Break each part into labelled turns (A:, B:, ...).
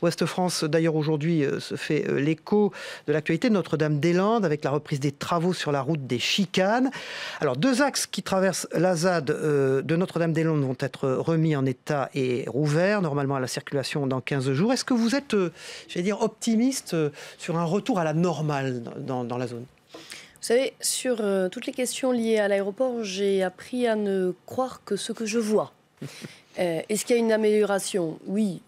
A: Ouest France, d'ailleurs, aujourd'hui, se fait l'écho de l'actualité de Notre-Dame-des-Landes avec la reprise des travaux sur la route des Chicanes. Alors, 2 axes qui traversent la ZAD de Notre-Dame-des-Landes vont être remis en état et rouverts, normalement à la circulation dans 15 jours. Est-ce que vous êtes, j'allais dire, optimiste sur un retour à la normale dans la zone ?
B: Vous savez, sur toutes les questions liées à l'aéroport, j'ai appris à ne croire que ce que je vois. Est-ce qu'il y a une amélioration ? Oui,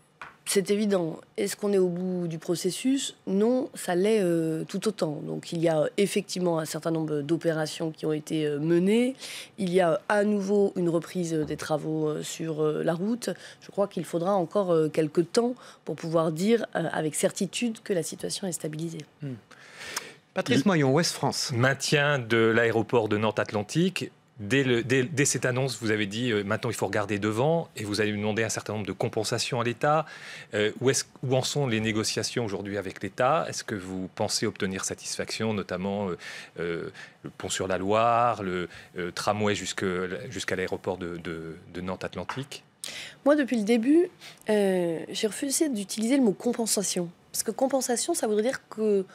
B: c'est évident. Est-ce qu'on est au bout du processus ? Non, ça l'est tout autant. Donc il y a effectivement un certain nombre d'opérations qui ont été menées. Il y a à nouveau une reprise des travaux sur la route. Je crois qu'il faudra encore quelques temps pour pouvoir dire avec certitude que la situation est stabilisée.
A: Patrice Moyon, Ouest France.
C: Maintien de l'aéroport de Nantes-Atlantique. Dès cette annonce, vous avez dit maintenant il faut regarder devant et vous allez demander un certain nombre de compensations à l'État. Où en sont les négociations aujourd'hui avec l'État ? Est-ce que vous pensez obtenir satisfaction, notamment le pont sur la Loire, le tramway jusqu'à l'aéroport de Nantes-Atlantique ?
B: Moi, depuis le début, j'ai refusé d'utiliser le mot compensation. Parce que compensation, ça voudrait dire que,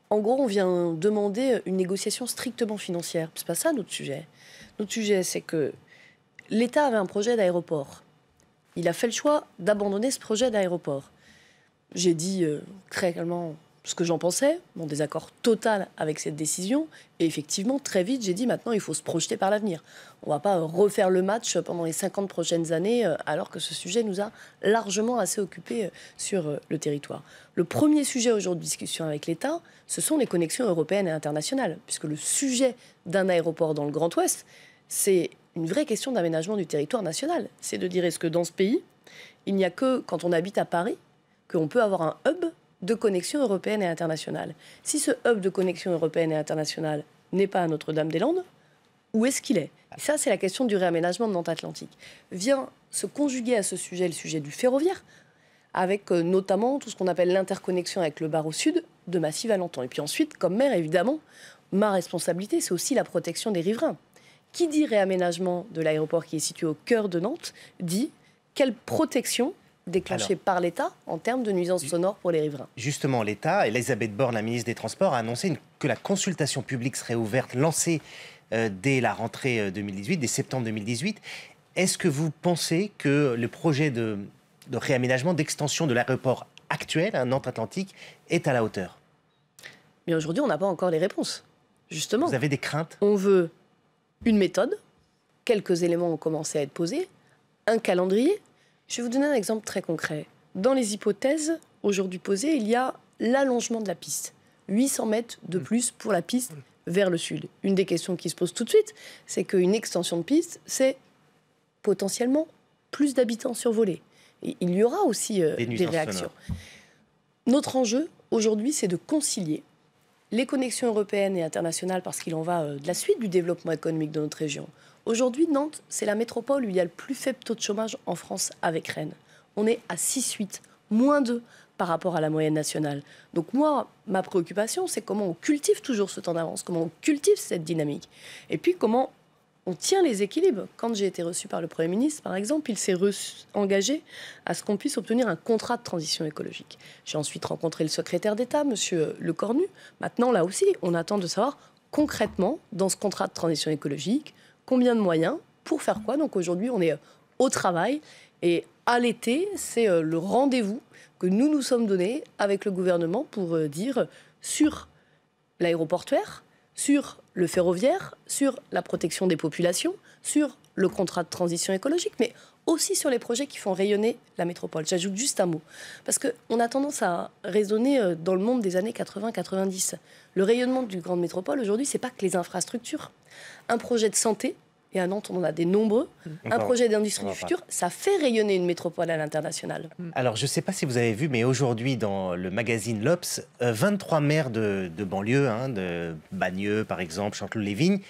B: en gros, on vient demander une négociation strictement financière. C'est pas ça notre sujet. Notre sujet, c'est que l'État avait un projet d'aéroport. Il a fait le choix d'abandonner ce projet d'aéroport. J'ai dit très clairement ce que j'en pensais, mon désaccord total avec cette décision. Et effectivement, très vite, j'ai dit maintenant, il faut se projeter par l'avenir. On ne va pas refaire le match pendant les 50 prochaines années, alors que ce sujet nous a largement assez occupés sur le territoire. Le premier sujet aujourd'hui de discussion avec l'État, ce sont les connexions européennes et internationales. Puisque le sujet d'un aéroport dans le Grand Ouest, c'est une vraie question d'aménagement du territoire national. C'est de dire, est-ce que dans ce pays, il n'y a que quand on habite à Paris qu'on peut avoir un hub de connexion européenne et internationale. Si ce hub de connexion européenne et internationale n'est pas à Notre-Dame-des-Landes, où est-ce qu'il est ? Et ça, c'est la question du réaménagement de Nantes-Atlantique. Vient se conjuguer à ce sujet le sujet du ferroviaire, avec notamment tout ce qu'on appelle l'interconnexion avec le Barreau Sud de Massy-Valenton. Et puis ensuite, comme maire, évidemment, ma responsabilité, c'est aussi la protection des riverains. Qui dit réaménagement de l'aéroport qui est situé au cœur de Nantes, dit quelle protection déclenchée par l'État en termes de nuisances sonores pour les riverains.
D: Justement, l'État, Elisabeth Borne, la ministre des Transports, a annoncé que la consultation publique serait ouverte, lancée dès la rentrée 2018, dès septembre 2018. Est-ce que vous pensez que le projet de réaménagement, d'extension de l'aéroport actuel, Nantes-Atlantique, est à la hauteur ?
B: Mais aujourd'hui, on n'a pas encore les réponses. Justement.
D: Vous avez des craintes ?
B: On veut une méthode, quelques éléments ont commencé à être posés, un calendrier. Je vais vous donner un exemple très concret. Dans les hypothèses aujourd'hui posées, il y a l'allongement de la piste. 800 mètres de plus pour la piste vers le sud. Une des questions qui se pose tout de suite, c'est qu'une extension de piste, c'est potentiellement plus d'habitants survolés. Et il y aura aussi des réactions. Notre enjeu, aujourd'hui, c'est de concilier les connexions européennes et internationales, parce qu'il en va de la suite du développement économique de notre région. Aujourd'hui, Nantes, c'est la métropole où il y a le plus faible taux de chômage en France avec Rennes. On est à 6,8, moins 2 par rapport à la moyenne nationale. Donc moi, ma préoccupation, c'est comment on cultive toujours ce temps d'avance, comment on cultive cette dynamique. Et puis comment on tient les équilibres. Quand j'ai été reçu par le Premier ministre, par exemple, il s'est engagé à ce qu'on puisse obtenir un contrat de transition écologique. J'ai ensuite rencontré le secrétaire d'État, M. Lecornu. Maintenant, là aussi, on attend de savoir concrètement, dans ce contrat de transition écologique, combien de moyens, pour faire quoi. Donc aujourd'hui, on est au travail. Et à l'été, c'est le rendez-vous que nous nous sommes donnés avec le gouvernement pour dire sur l'aéroportuaire, sur le ferroviaire, sur la protection des populations, sur le contrat de transition écologique, mais aussi sur les projets qui font rayonner la métropole. J'ajoute juste un mot, parce qu'on a tendance à raisonner dans le monde des années 80-90. Le rayonnement d'une grande métropole, aujourd'hui, c'est pas que les infrastructures. Un projet de santé, et à Nantes, on en a des nombreux, un projet d'industrie du futur, ça fait rayonner une métropole à l'international.
D: Alors, je ne sais pas si vous avez vu, mais aujourd'hui, dans le magazine L'Obs, 23 maires de banlieue, de Bagneux, par exemple, Chanteloup-les-Vignes,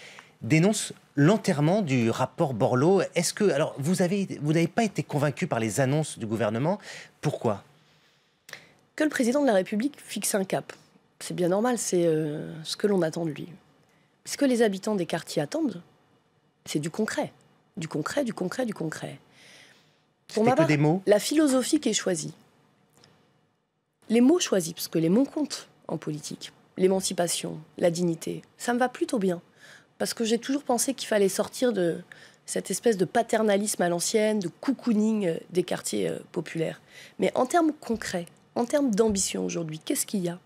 D: dénoncent l'enterrement du rapport Borloo. Est-ce que... Alors, vous n'avez pas été convaincu par les annonces du gouvernement. Pourquoi ?
B: Que le président de la République fixe un cap. C'est bien normal, c'est ce que l'on attend de lui. Ce que les habitants des quartiers attendent, c'est du concret. Du concret, du concret, du concret. Pour ma part,
D: des mots.
B: La philosophie qui est choisie, les mots choisis, parce que les mots comptent en politique, l'émancipation, la dignité, ça me va plutôt bien. Parce que j'ai toujours pensé qu'il fallait sortir de cette espèce de paternalisme à l'ancienne, de cocooning des quartiers populaires. Mais en termes concrets, en termes d'ambition aujourd'hui, qu'est-ce qu'il y a?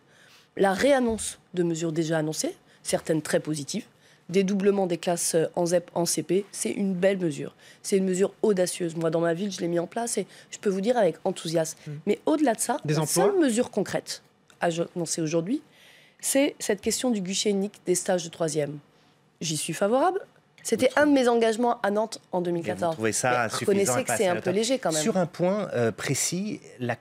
B: La réannonce de mesures déjà annoncées, certaines très positives, dédoublement des classes en ZEP, en CP, c'est une belle mesure. C'est une mesure audacieuse. Moi, dans ma ville, je l'ai mis en place et je peux vous dire avec enthousiasme. Mais au-delà de ça, la seule mesure concrète annoncée aujourd'hui, c'est cette question du guichet unique des stages de 3e. J'y suis favorable. C'était un de mes engagements à Nantes en 2014.
D: Vous trouvez ça suffisant?
B: Reconnaissez que c'est un peu léger quand même.
D: Sur un point précis, la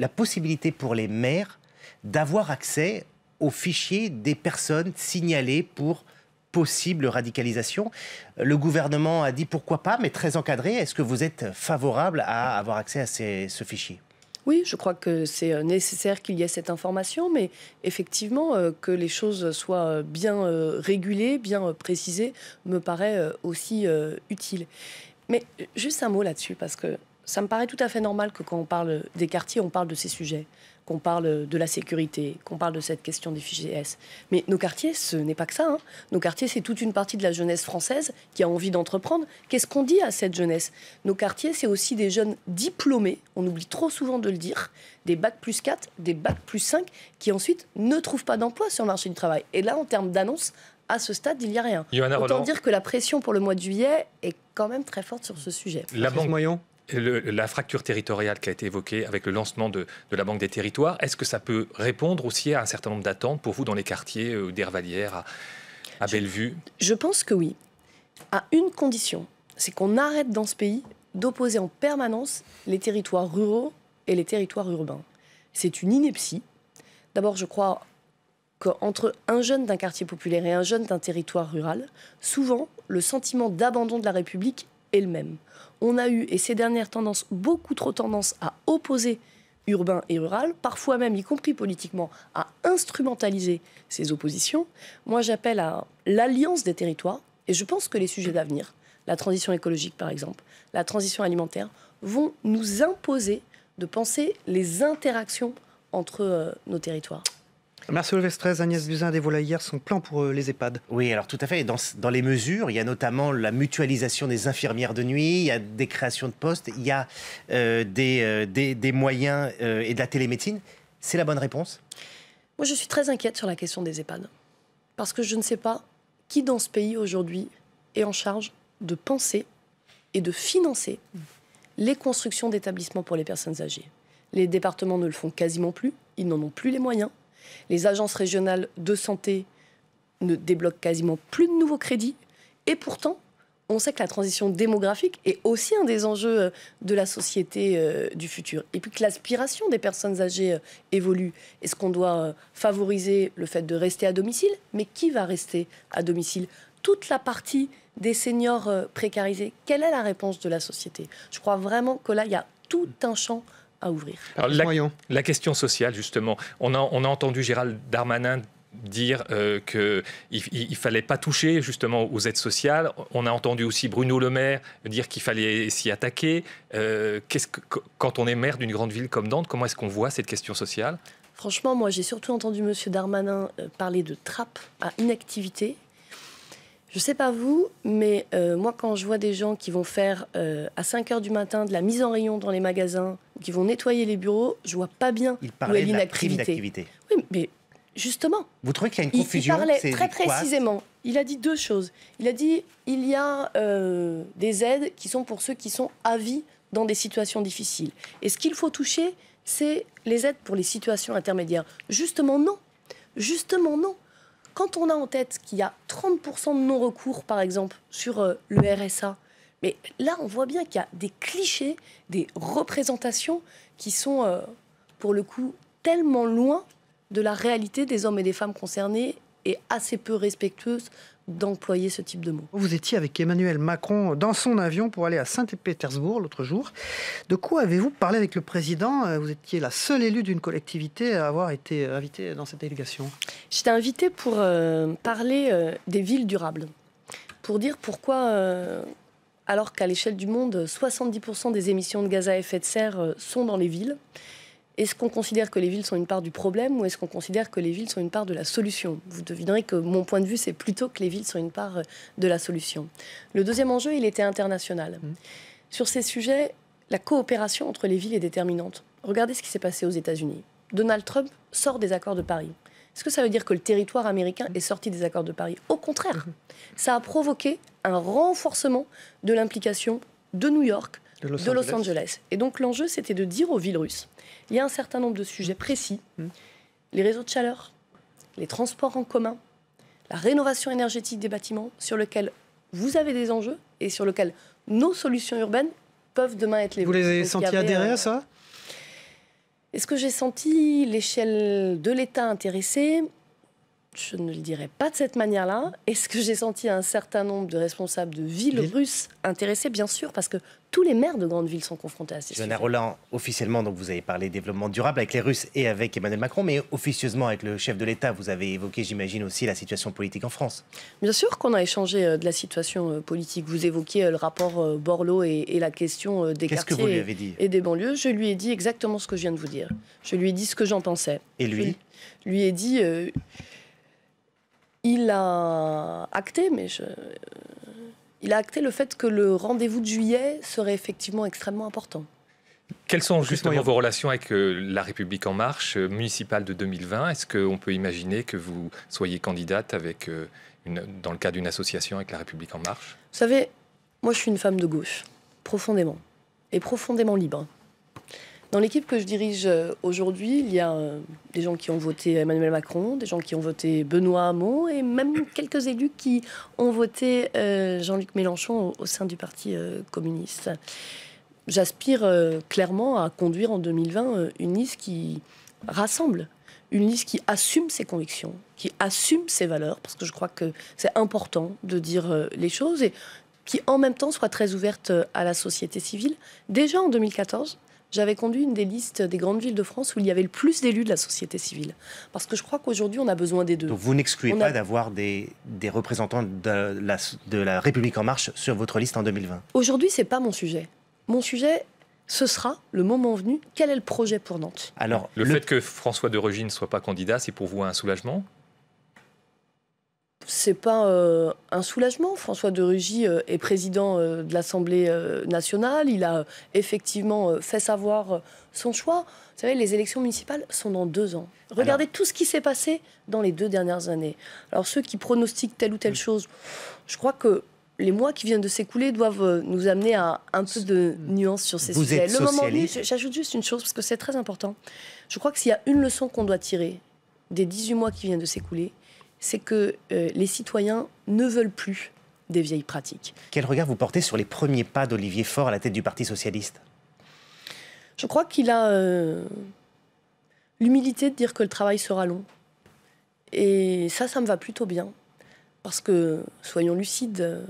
D: possibilité pour les maires d'avoir accès aux fichiers des personnes signalées pour possible radicalisation. Le gouvernement a dit pourquoi pas, mais très encadré. Est-ce que vous êtes favorable à avoir accès à ce fichier?
B: Oui, je crois que c'est nécessaire qu'il y ait cette information, mais effectivement, que les choses soient bien régulées, bien précisées, me paraît aussi utile. Mais juste un mot là-dessus, parce que ça me paraît tout à fait normal que quand on parle des quartiers, on parle de ces sujets, qu'on parle de la sécurité, qu'on parle de cette question des fichiers S. Mais nos quartiers, ce n'est pas que ça. Nos quartiers, c'est toute une partie de la jeunesse française qui a envie d'entreprendre. Qu'est-ce qu'on dit à cette jeunesse? Nos quartiers, c'est aussi des jeunes diplômés, on oublie trop souvent de le dire, des bac+4, des bac+5, qui ensuite ne trouvent pas d'emploi sur le marché du travail. Et là, en termes d'annonce, à ce stade, il n'y a rien. Autant dire que la pression pour le mois de juillet est quand même très forte sur ce sujet.
C: La Banque Moyen. La fracture territoriale qui a été évoquée avec le lancement de la Banque des territoires, est-ce que ça peut répondre aussi à un certain nombre d'attentes pour vous dans les quartiers d'Hervalières à Bellevue?
B: Je pense que oui. À une condition, c'est qu'on arrête dans ce pays d'opposer en permanence les territoires ruraux et les territoires urbains. C'est une ineptie. D'abord, je crois qu'entre un jeune d'un quartier populaire et un jeune d'un territoire rural, souvent, le sentiment d'abandon de la République est le même. On a eu, et ces dernières tendances, beaucoup trop tendance à opposer urbain et rural, parfois même, y compris politiquement, à instrumentaliser ces oppositions. Moi, j'appelle à l'alliance des territoires, et je pense que les sujets d'avenir, la transition écologique par exemple, la transition alimentaire, vont nous imposer de penser les interactions entre nos territoires.
A: Merci Lestrez. Agnès Buzyn a dévoilé hier son plan pour les EHPAD.
D: Oui, alors tout à fait. Dans les mesures, il y a notamment la mutualisation des infirmières de nuit, il y a des créations de postes, il y a des moyens et de la télémédecine. C'est la bonne réponse?
B: Moi, je suis très inquiète sur la question des EHPAD. Parce que je ne sais pas qui dans ce pays aujourd'hui est en charge de penser et de financer les constructions d'établissements pour les personnes âgées. Les départements ne le font quasiment plus, ils n'en ont plus les moyens. Les agences régionales de santé ne débloquent quasiment plus de nouveaux crédits. Et pourtant, on sait que la transition démographique est aussi un des enjeux de la société du futur. Et puis que l'aspiration des personnes âgées évolue. Est-ce qu'on doit favoriser le fait de rester à domicile? Mais qui va rester à domicile? Toute la partie des seniors précarisés. Quelle est la réponse de la société? Je crois vraiment que là, il y a tout un champ à ouvrir.
C: Alors, la question sociale, justement. On a entendu Gérald Darmanin dire qu'il ne fallait pas toucher justement aux aides sociales. On a entendu aussi Bruno Le Maire dire qu'il fallait s'y attaquer. Quand on est maire d'une grande ville comme Nantes, comment est-ce qu'on voit cette question sociale?
B: Franchement, moi j'ai surtout entendu M. Darmanin parler de trappe à inactivité. Je ne sais pas vous, mais moi, quand je vois des gens qui vont faire à 5h du matin de la mise en rayon dans les magasins, qui vont nettoyer les bureaux, je ne vois pas bien où est l'inactivité. Oui, mais justement...
D: Vous trouvez qu'il y a une confusion?
B: Il parlait très précisément. Il a dit deux choses. Il a dit il y a des aides qui sont pour ceux qui sont à vie dans des situations difficiles. Et ce qu'il faut toucher, c'est les aides pour les situations intermédiaires. Justement, non. Justement, non. Quand on a en tête qu'il y a 30% de non-recours, par exemple, sur le RSA, mais là, on voit bien qu'il y a des clichés, des représentations qui sont, pour le coup, tellement loin de la réalité des hommes et des femmes concernés et assez peu respectueuses d'employer ce type de mots.
A: Vous étiez avec Emmanuel Macron dans son avion pour aller à Saint-Pétersbourg l'autre jour. De quoi avez-vous parlé avec le président? Vous étiez la seule élue d'une collectivité à avoir été invitée dans cette délégation.
B: J'étais invitée pour parler des villes durables. Pour dire pourquoi, alors qu'à l'échelle du monde, 70% des émissions de gaz à effet de serre sont dans les villes, Est-ce qu'on considère que les villes sont une part du problème ou est-ce qu'on considère que les villes sont une part de la solution? Vous devinerez que mon point de vue, c'est plutôt que les villes sont une part de la solution. Le deuxième enjeu, il était international. Sur ces sujets, la coopération entre les villes est déterminante. Regardez ce qui s'est passé aux États-Unis. Donald Trump sort des accords de Paris. Est-ce que ça veut dire que le territoire américain est sorti des accords de Paris? Au contraire, ça a provoqué un renforcement de l'implication de New York, de Los Angeles. Et donc l'enjeu, c'était de dire aux villes russes, il y a un certain nombre de sujets précis, les réseaux de chaleur, les transports en commun, la rénovation énergétique des bâtiments, sur lesquels vous avez des enjeux et sur lesquels nos solutions urbaines peuvent demain être les vôtres.
A: Vous les avez sentis adhérer à ça?
B: Est-ce que j'ai senti l'échelle de l'État intéressée? Je ne le dirais pas de cette manière-là. Est-ce que j'ai senti un certain nombre de responsables de villes russes intéressés? Bien sûr, parce que tous les maires de grandes villes sont confrontés à ces sujets.
D: Johanna Rolland, officiellement, donc vous avez parlé développement durable avec les Russes et avec Emmanuel Macron, mais officieusement avec le chef de l'État, vous avez évoqué, j'imagine, aussi la situation politique en France.
B: Bien sûr qu'on a échangé de la situation politique. Vous évoquiez le rapport Borloo et la question des
D: quartiers que vous lui avez dit
B: et des banlieues. Je lui ai dit exactement ce que je viens de vous dire. Je lui ai dit ce que j'en pensais.
D: Et lui?
B: Je lui ai dit... il a acté, il a acté le fait que le rendez-vous de juillet serait effectivement extrêmement important.
C: Quelles sont justement vos relations avec La République En Marche municipale de 2020? Est-ce qu'on peut imaginer que vous soyez candidate dans le cadre d'une association avec La République En Marche?
B: Vous savez, moi je suis une femme de gauche, profondément, et profondément libre. Dans l'équipe que je dirige aujourd'hui, il y a des gens qui ont voté Emmanuel Macron, des gens qui ont voté Benoît Hamon et même quelques élus qui ont voté Jean-Luc Mélenchon au sein du Parti communiste. J'aspire clairement à conduire en 2020 une liste qui rassemble, une liste qui assume ses convictions, qui assume ses valeurs, parce que je crois que c'est important de dire les choses, et qui en même temps soit très ouverte à la société civile. Déjà en 2014, j'avais conduit une des listes des grandes villes de France où il y avait le plus d'élus de la société civile. Parce que je crois qu'aujourd'hui, on a besoin des deux.
D: Donc vous n'excluez pas d'avoir des représentants de la République En Marche sur votre liste en 2020?
B: Aujourd'hui, ce n'est pas mon sujet. Mon sujet, ce sera, le moment venu, quel est le projet pour Nantes?
C: Alors, le fait que François de Rugy ne soit pas candidat, c'est pour vous un soulagement?
B: C'est pas un soulagement. François de Rugy est président de l'Assemblée nationale. Il a effectivement fait savoir son choix. Vous savez, les élections municipales sont dans 2 ans. Regardez tout ce qui s'est passé dans les 2 dernières années. Alors ceux qui pronostiquent telle ou telle chose, je crois que les mois qui viennent de s'écouler doivent nous amener à un peu de nuance sur ces sujets.
D: Vous êtes socialiste.
B: J'ajoute juste une chose, parce que c'est très important. Je crois que s'il y a une leçon qu'on doit tirer des 18 mois qui viennent de s'écouler, c'est que les citoyens ne veulent plus des vieilles pratiques.
D: Quel regard vous portez sur les premiers pas d'Olivier Faure à la tête du Parti socialiste?
B: Je crois qu'il a l'humilité de dire que le travail sera long. Et ça me va plutôt bien. Parce que, soyons lucides,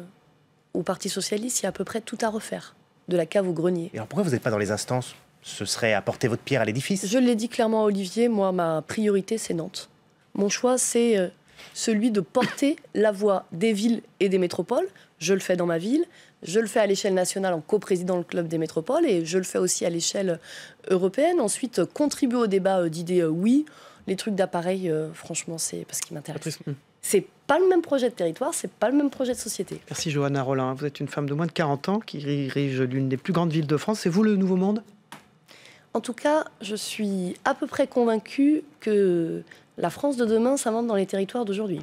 B: au Parti socialiste, il y a à peu près tout à refaire, de la cave au grenier.
D: Et alors pourquoi vous n'êtes pas dans les instances? Ce serait apporter votre pierre à l'édifice?
B: Je l'ai dit clairement à Olivier, moi, ma priorité, c'est Nantes. Mon choix, c'est celui de porter la voix des villes et des métropoles. Je le fais dans ma ville, je le fais à l'échelle nationale en coprésidant le club des métropoles et je le fais aussi à l'échelle européenne. Ensuite, contribuer au débat d'idées, oui. Les trucs d'appareil, franchement, c'est parce qu'ils m'intéressent. C'est pas le même projet de territoire, c'est pas le même projet de société.
A: Merci Johanna Rolland. Vous êtes une femme de moins de 40 ans qui dirige l'une des plus grandes villes de France. C'est vous le Nouveau Monde?
B: En tout cas, je suis à peu près convaincue que la France de demain s'invente dans les territoires d'aujourd'hui.